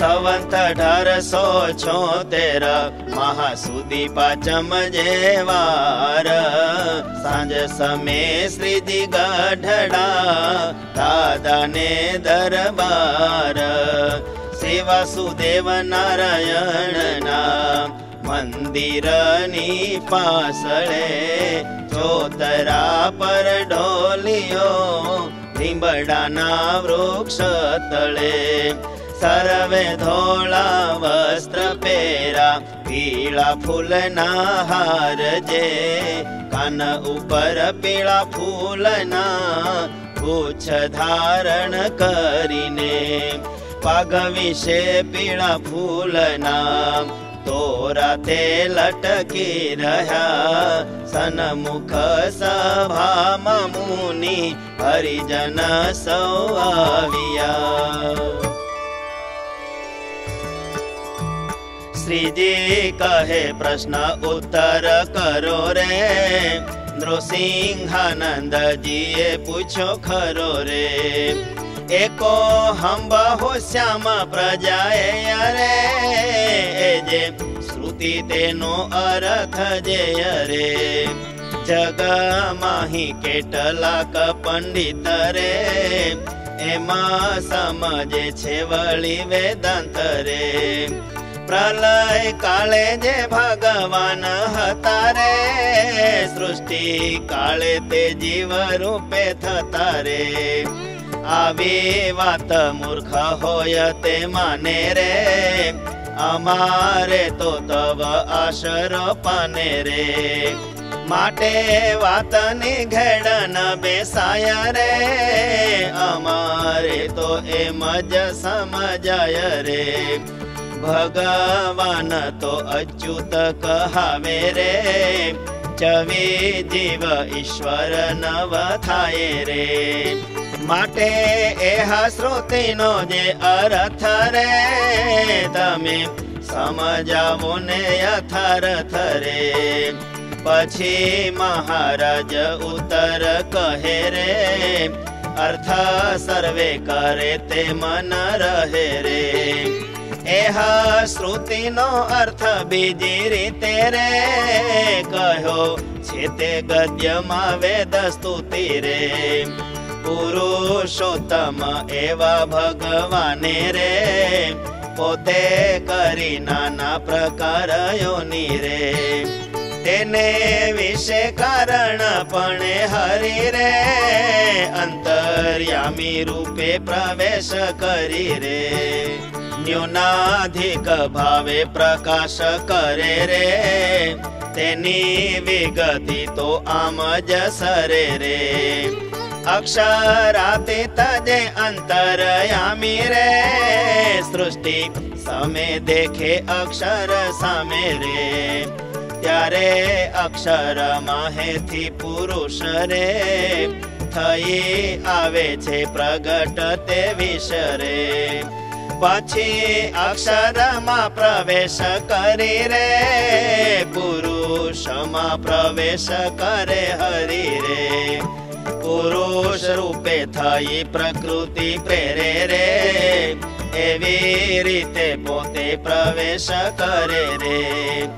સંવંત 1876 મહાસુદી પાંચમ જેવાર સાંજ સમે શ્રીજી ગઢડા દાદાને દરબાર શ્રી વાસુદેવ નારાયણના મંદિરની પાસળે ચોતરા પર ઢોલિયો લીંબડાના વૃક્ષ તળે સર્વે ધોળા વસ્ત્ર પહેરા પીળા ફૂલના હાર જે કાન ઉપર પીળા ફૂલના પૂછ ધારણ કરીને પાગ વિશે પીળા ફૂલના તોરા તે લટકી રહ્યા સન્મુખ સભામાં મુનિ હરિજન સૌ આવ્યા શ્રીજી કહે પ્રશ્ન ઉત્તર કરો રે નૃસિંહાનંદજીએ પૂછ્યો ખરો રે એકો હંબહો શ્યામ પ્રજાએ અરે જે શ્રુતિ તેનો અર્થ જે અરે જગમાહી કેટલાક પંડિત રે એમાં સમજે છે વળી વેદાંત રે પ્રલય કાળે જે ભગવાન હતા રે સૃષ્ટિ કાળે તે જીવ રૂપે થતા રે આવી વાત મૂર્ખ હોય તે માને રે અમારે તો તવ આશરો પાને રે માટે વાતની ઘેડ ન બેસાય રે અમારે તો એમ જ સમજાય રે ભગવાન તો અચ્યુત કહાવે રે ચવી જીવ ઈશ્વર નવ થાય રે માટે એહા શ્રુતિનો જે અર્થ રે તમે સમજાવો ને યથાર્થ રે પછી મહારાજ ઉત્તર કહે રે અર્થ સર્વે કરે તે મન રહે રે એહા શ્રુતિનો અર્થ બીજી રીતે રે કહ્યો છે તે ગદ્યમાં વેદ સ્તુતિ રે પુરુષોત્તમ એવા ભગવાને રે પોતે કરી નાના પ્રકારયોની રે તેને વિશે કારણ પણ હરી રે અંતર્યામી રૂપે પ્રવેશ કરી રે ન્યૂનાધિક ભાવે પ્રકાશ કરે રે તેની વિગતિ તો આમ જ સરે રે અક્ષરાતીત જે અંતરયામી રે સૃષ્ટિ સમે દેખે અક્ષર સામે રે ત્યારે અક્ષર માહેથી પુરુષ રે થઈ આવે છે પ્રગટ તે વિષરે પછી અક્ષરમાં પ્રવેશ કરી રે પુરુષમાં પ્રવેશ કરે હરી રે પુરુષ રૂપે થઈ પ્રકૃતિ પ્રેરે રે એવી રીતે પોતે પ્રવેશ કરે રે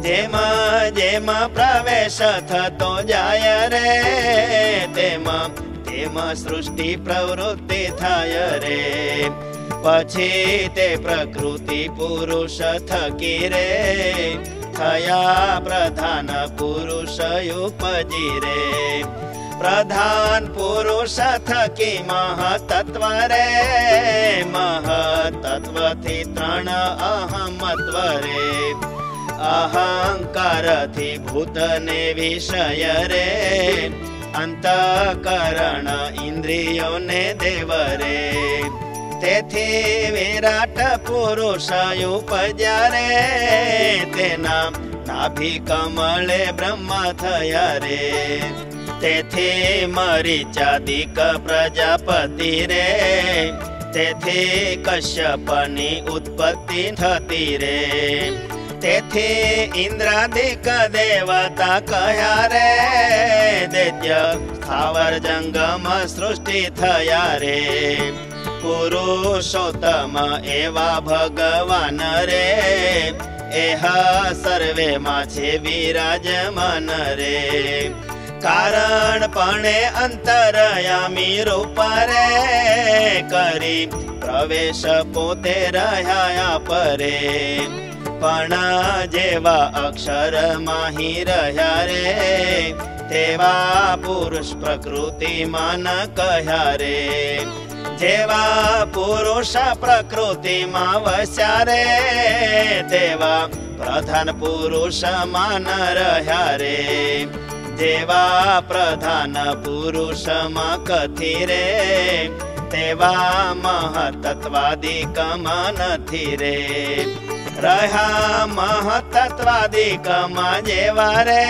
જેમાં જેમાં પ્રવેશ થતો જાય રે તેમાં તેમાં સૃષ્ટિ પ્રવૃત્તિ થાય રે પછી તે પ્રકૃતિ પુરુષ થકી રે થયા પ્રધાન પુરુષ ઉપજી રે પ્રધાન પુરુષ થકી મહતત્વ રે મહતત્વથી ત્રણ અહમત્વ રે અહંકાર થી ભૂત ને વિષય રે અંતઃકરણ ઇન્દ્રિયો ને દેવ રે તેથી વિરાટ પુરુષ ઉપજ્યા રે તેના નાભી કમળે બ્રહ્મ થયા રે તેથી મરીચાદિક પ્રજાપતિ રે તેથી કશ્યપની ઉત્પત્તિ થતી રે તેથી ઇન્દ્રાદિક દેવતા કહ્યા રે દૈત્ય સ્થાવર જંગમ સૃષ્ટિ થયા રે પુરુષોત્તમ એવા ભગવાન રે, એહ સર્વેમાં છે વિરાજમાન રે. કારણપણે અંતરયામી રૂપ રે, કરી પ્રવેશ પોતે રહ્યા પરે. પણ જેવા અક્ષર માહી રહ્યા રે, તેવા પુરુષ પ્રકૃતિમાં ન કહ્યા રે. જેવા પુરુષ પ્રકૃતિમાં વસ્યા રે, તેવા પ્રધાન પુરુષમાં ન રહ્યા રે. જેવા પ્રધાન પુરુષમાં કથી રે, તેવા મહતત્વાદિકમાં નથી રે. રહ્યા મહતત્વાદિકમાં જેવા રે,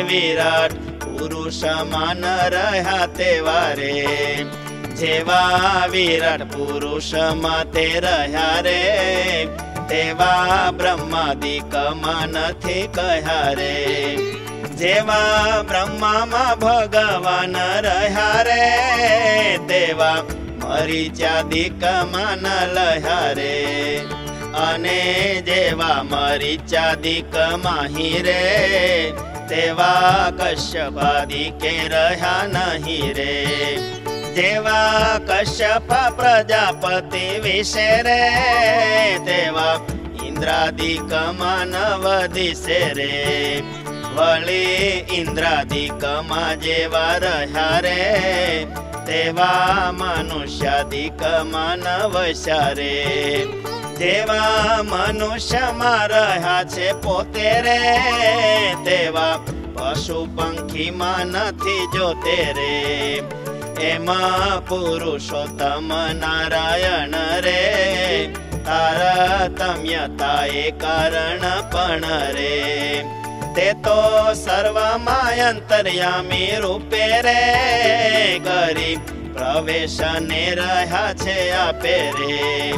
વિરાટ પુરુષમાં ન રહ્યા તેવા રે. જેવા વિરાટ પુરુષમાં તે રહ્યા રે, તેવા બ્રહ્માદિકમાં નથી કહ્યા રે. જેવા બ્રહ્મામાં ભગવાન રહ્યા રે, તેવા મરીચાદિકમાં ન લહ્યા રે. અને જેવા મરીચાદિકમાં હિ રે, તેવા કશ્યપાદિકે રહ્યા નહીં રે. જેવા કશ્યપ પ્રજાપતિ વિશે રે, તેવા ઇન્દ્રાદિકમાં ન વધિશે રે. વળી ઇન્દ્રાદિકમાં જેવા રહ્યા રે, તેવા મનુષ્યાદિકમાં ન વસ્યા રે. જેવા મનુષ્યમાં રહ્યા છે પોતે રે, તેવા પશુ પંખીમાં નથી જોતે રે. એમાં પુરુષોત્તમ નારાયણ રે, તારતમ્યતા એ કારણ પણ રે. તે તો સર્વમાં અંતર્યામી રૂપે રે, કરી પ્રવેશને રહ્યા છે આપે રે.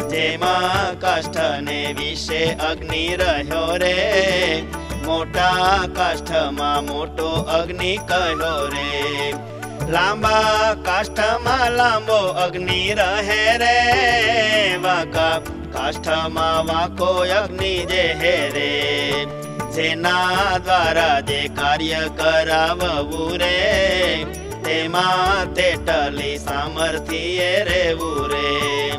જેમાં કાષ્ઠને વિશે અગ્નિ રહ્યો રે, મોટા કાષ્ઠમાં મોટો અગ્નિ કહ્યો રે. લાંબા કાષ્ઠમાં લાંબો અગ્નિ રહે રે, વાંકા કાષ્ઠમાં વાંકો અગ્નિ જે હે રે. જેના દ્વારા જે કાર્ય કરાવવું રે, તેમાં તેટલી સામર્થ્ય રહેવું રે.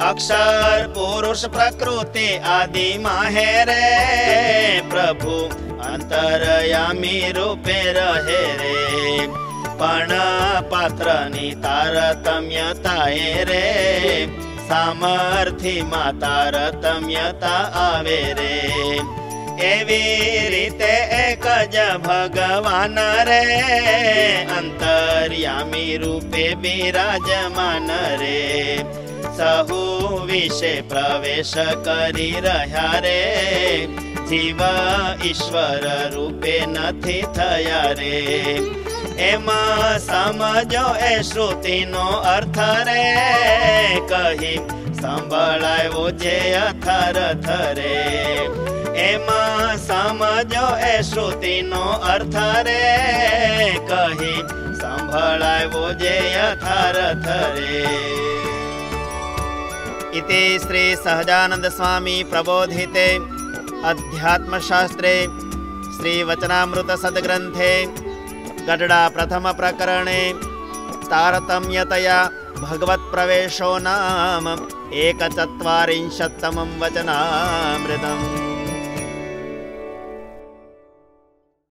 અક્ષર પુરુષ પ્રકૃતિ આદિ માહે રે, પ્રભુ અંતરયામી રૂપે રહે રે. પણ પાત્રની તારતમ્યતા એ રે, સામર્થ્યમાં તારતમ્યતા આવે રે. એવી રીતે એક જ ભગવાન રે, અંતર્યામી રૂપે બિરાજમાન રે. સહુ વિશે પ્રવેશ કરી રહ્યા રે, જીવ ઈશ્વર રૂપે નથી થયા રે. એમાં સમજો એ શ્રુતિનો અર્થ રે, કહી સંભળાયો જે અથર્થ રે. એમાં સમજો એ શ્રુતિનો અર્થ રે, કહી સંભળાયો જે અથર્થ રે. इति श्री सहजानंद स्वामी प्रबोधिते अध्यात्मशास्त्रे श्री वचनामृत सद्ग्रंथे गडडा प्रथम प्रकरणे तारतम्यतया भगवत प्रवेशो नाम 41तमं वचनामृतम्।